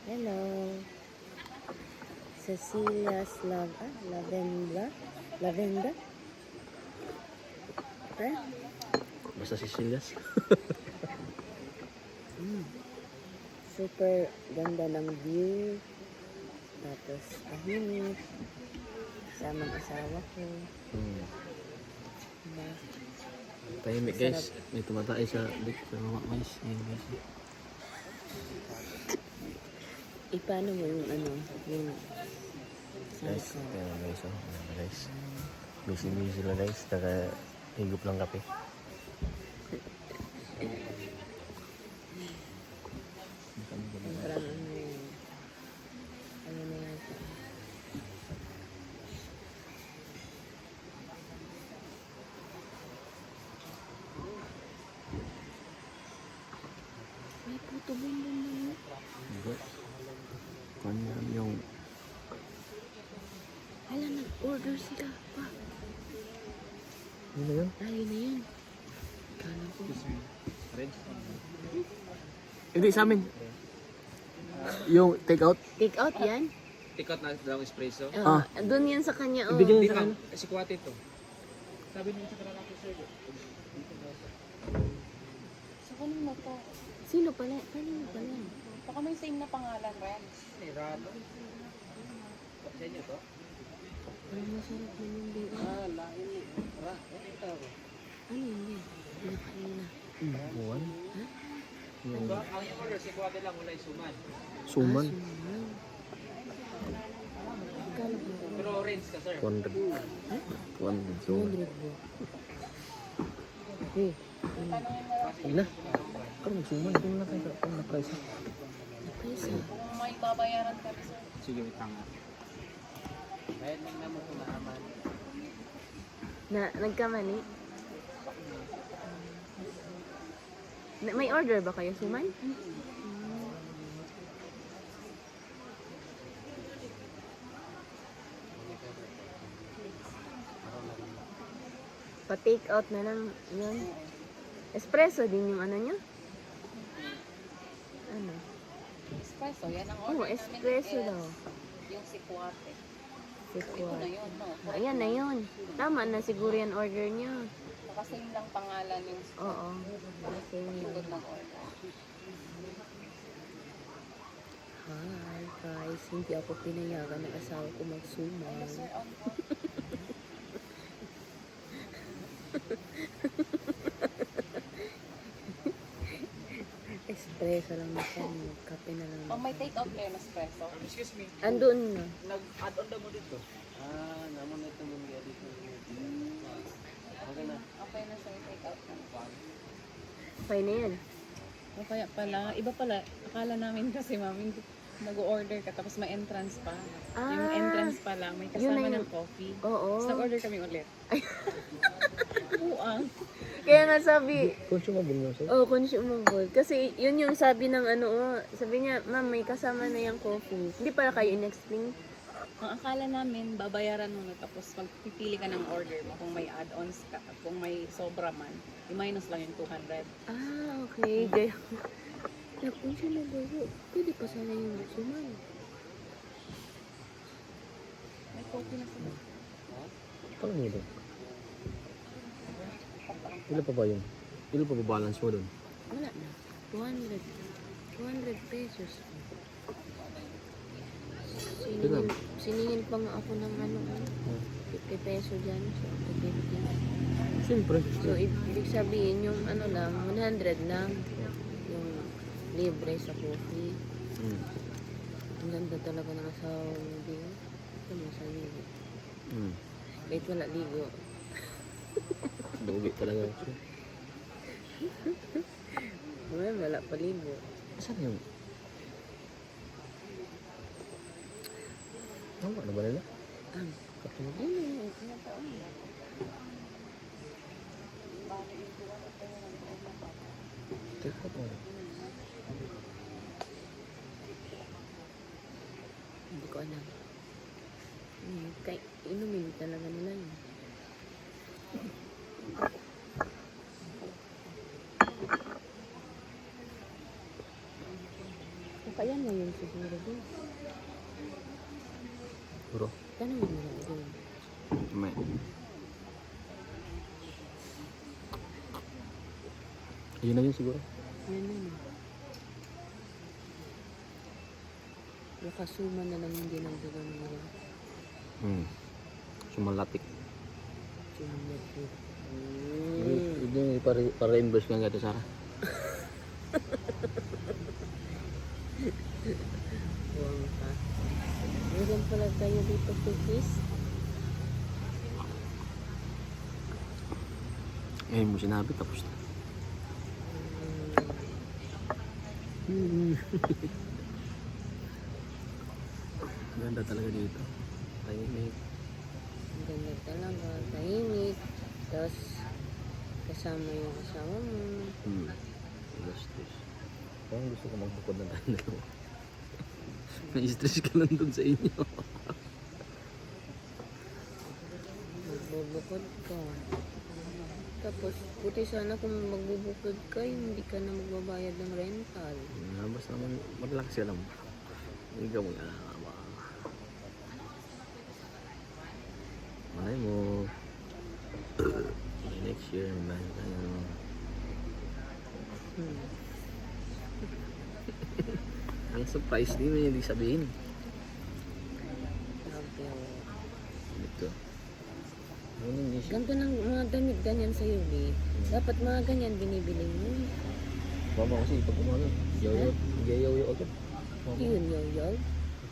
Hello. Cecilia's Lavenda. Lavenda? Basta Cecilia's. Super ganda ng view. Tapos tahimik. Kasama ang asawa ko. Diba? Tahimik guys. May tumatay sa mga mais. Ayan guys. Paano mo yung yung Guys, ayan guys. Ayan guys. Busy lang guys. Higup lang kape. parang ano na yan. May puto bumbong na yun. Kanya yung... Hala, nag-order sila pa. Ano na yun? Ay, yun na yun. Kala ko. Hindi sa amin. Yung take out. Take out yan? Take out na daw espresso. Doon yan sa kanya. Ibigyan Hindi sa ka, ano. si Kuwate to. Sabi niya sa kanila sir. Sa kanino to? Sino pala? Kanino pala? Baka may same na pangalan, Ren. Ni Rano. Sa inyo to? Parang masarap na yung day. Lain ni. Ito. Ano yun eh? Pinakain na. Buwan. Yung Ang yung order si Kuwate lang wala suman. suman. Suman. Kala ko. Pero orange ka sir. 200. 200. So, 200 po. Okay. huwag na. Parang suman. Ito na tayo. Ito na price. Napisa. Kung may babayaran kami, sir. Sige, wait lang. Bayad lang naman kung naaman. Nagkamali? May order ba kayo, Suman? Pa-take out na lang yun. Espresso din yung ano nyo? Ano? Espresso, yan ang Oh, order espresso namin daw. Yung si Kuwate. Sikwa. Ito na yun, no? Ayan na yun. Tama na siguro yan order nyo. Nakasame lang pangalan yung Oo. Okay. likod ng order. Hi guys, hindi ako pinayagan ng asawa ko magsuman. Sir, on Espresso lang na siya, kape na lang. may take out kayo ng espresso. Excuse me. Andun na. Nag-add on daw mo dito. Naman ito mo dito. Okay na. Okay na sir, take out na. Okay na yan. O kaya pala, iba pala, akala namin kasi mami, nag-order ka tapos may entrance pa. Yung entrance pa lang, may Yun na kasama yun. ng coffee. Oo. Tapos nag-order kami ulit. Buang. Kaya nga sabi, Consumable mo sir. consumable. Kasi yun yung sabi ng sabi niya, ma'am, may kasama na yung coffee. Hindi pala kayo in-explain. Ang akala namin, babayaran mo na tapos magpipili ka ng order mo kung may add-ons ka, kung may sobra man, i-minus lang yung 200. Okay. Gaya ko. Consumable. Pwede pa sana yung suman. May coffee na sila. Paano mo doon? Ilan pa ba yun? Ilan pa ba balance mo doon? Wala na. 200. 200 pesos. Siningin pa nga ako ng 50 peso dyan. So, 50. Siyempre. So, ibig sabihin yung lang, 100 lang. Yung libre sa coffee. Ang ganda talaga ng asawa mo, di ba? Ito mo sa ligo. Kahit wala ligo. Lugi talaga. Wala pa ligo. Saan yung... Tama na ba nila? Katulad. Take out mo. Hindi ko alam. Kaya inumin talaga nila yun. Baka yan na yun siguro din. Bro, Tanong mo lang din. may. Ayun na yun siguro. Yan na yun. Nakasuma na lang hindi ng dagang nila. Sumalapik. Sumapit. Hindi, para inverse lang gata, Sarah. Huwag ka. Meron pala tayo dito, cookies. Ngayon mo sinabi, tapos na. Ganda talaga dito. Tahimik. Ang ganda talaga. Tahimik. Tapos, kasama yung asawa mo. Gastos. Parang gusto ko magbukod ng tayo. May stress ka lang dun sa inyo. Magbubukod ka. Tapos, puti sana kung magbubukod ka, hindi ka na magbabayad ng rental. Basta naman mag-relax ka lang. Hindi ka mag-alama. Malay mo. Next year, bahay tayo. Ang surprise din mo hindi sabihin. Grabe, oh. Ito. Ano hindi siya? Ganto ng mga damit ganyan sa'yo, di. Dapat mga ganyan binibili mo. Mama kasi pag umano, yaw-yaw agad. Yun, yo.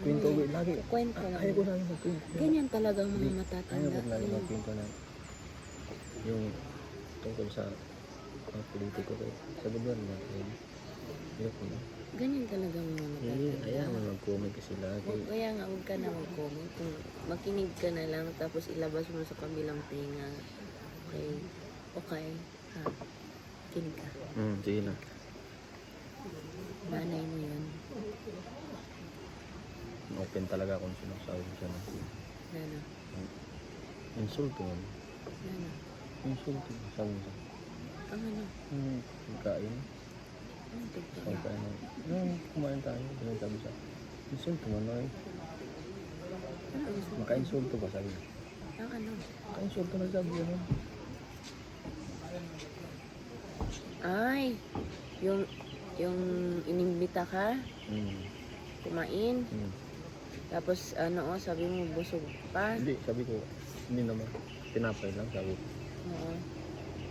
Kwento ko lagi. Kwento lang. Ayaw ko sana mag-kwento. Ganyan talaga ang mga Ayaw matatanda. ko lagi mag-kwento na yung tungkol sa mga politiko ko sa gobyerno. Ayaw ko na. Ganyan talaga ang mga Hindi, matatanda. ayaw mo mag-comment kasi lagi. Kaya nga, huwag ka na mag-comment. Kung makinig ka na lang, tapos ilabas mo sa kabilang tinga. Okay. Okay. Ha. Kinig ka. Sige na. Nanay mo yun. Open talaga kung sinasabi ko siya na. Nana. Insulto nga. Nana. Insulto. Sabi mo siya. Ang ano? Pagkain. Ang tignan. Pagkain. Kumain tayo. Ganun sabi siya. Insulto man ay. Ano gusto mo? Maka-insulto ba sabi niya? Ang ano? Maka-insulto na sabi niya. Ay! Yung inimbita ka, kumain, tapos ano, sabi mo busog pa. Hindi, sabi ko. Hindi naman. Tinapay lang sabi ko. Oo.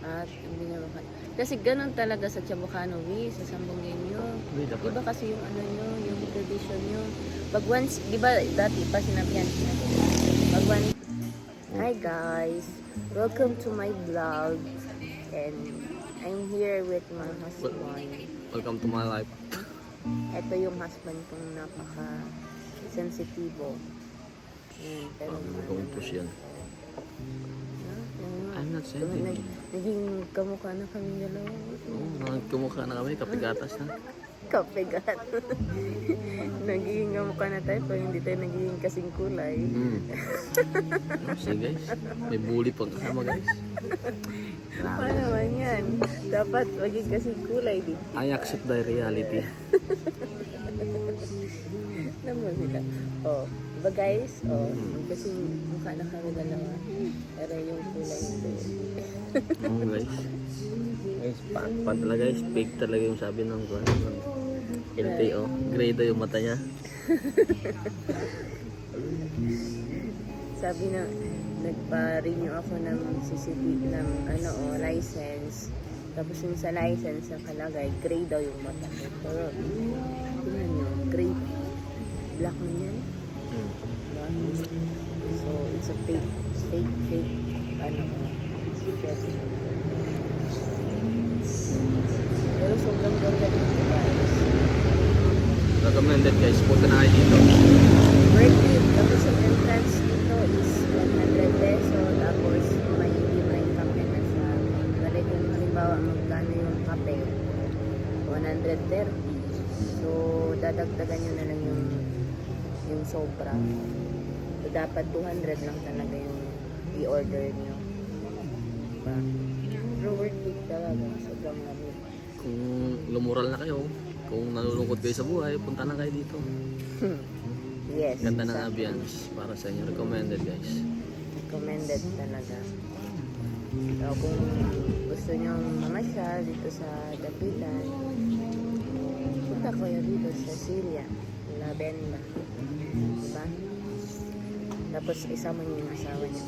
At hindi na maka... Kasi ganun talaga sa Chabacano, sa Sambungin nyo. Hindi dapat. Iba kasi yung ano nyo, yung tradition nyo. Pag once, di ba dati pa sinabihan, pag once, hi guys, welcome to my vlog. And I'm here with my husband. Welcome to my life. Ito yung husband kong napaka-sensitibo. Yan, pero Gawin po siya. I'm not sensitive. Naging kamukha na kami dalawa. Oo, kumukha na kami, kapigatas na. Kapigat. Naging kamukha na tayo pero hindi tayo naging kasing kulay. Sige guys, may bully pang kasama guys. Ano naman yan? Dapat maging kasing kulay din. I accept the reality. Naman sila. Oh, diba guys? Oh, kasing mukha na kami dalawa. Pero yung kulay ito. Oo guys. Guys, pan talaga guys, big talaga yung sabi ng LTO. Grade yung mata niya. Sabi na, nagpa-renew ako ng CCTV ng license. Tapos yung sa license nakalagay, gray daw yung mata ko. Pero, tingnan nyo, gray. Black na yan. Diba? So, it's a fake, pero sobrang ganda dito guys. Recommended guys, punta na kayo dito. Worth it. Tapos yung entrance dito is 100 peso. Tapos may libreng kape na siya. Bali kung halimbawa magkano yung kape, 130. So, dadagdagan nyo na lang yung sobra. So, dapat 200 lang talaga yung i-order nyo. Diba? Pero worth it talaga. Sobrang lamig. Kung lumural na kayo, Kung nalulungkot kayo sa buhay, punta na kayo dito. Yes. Ganda ng sa- ambience para sa inyo. Recommended guys. Recommended talaga. So, kung gusto nyo mamasyal dito sa Dapitan, punta kayo dito sa Celia, Lavenda. Diba? Tapos isama nyo yung asawa nyo.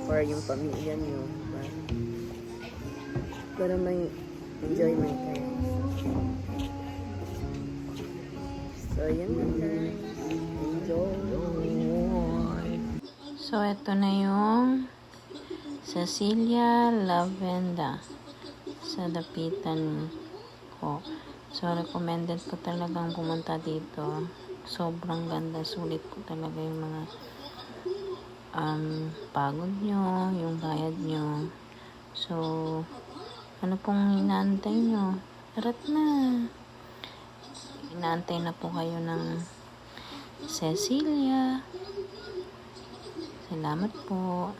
Or yung pamilya nyo. Diba? Para may enjoyment kayo. So, yun lang guys. Enjoy! So, ito na yung Cecilia Lavenda sa Dapitan ko. So, recommended ko talagang pumunta dito. Sobrang ganda. Sulit ko talaga yung mga pagod nyo, yung bayad nyo. So, ano pong inaantay nyo? Tarat na! Inaantay na po kayo ng Cecilia. Salamat po.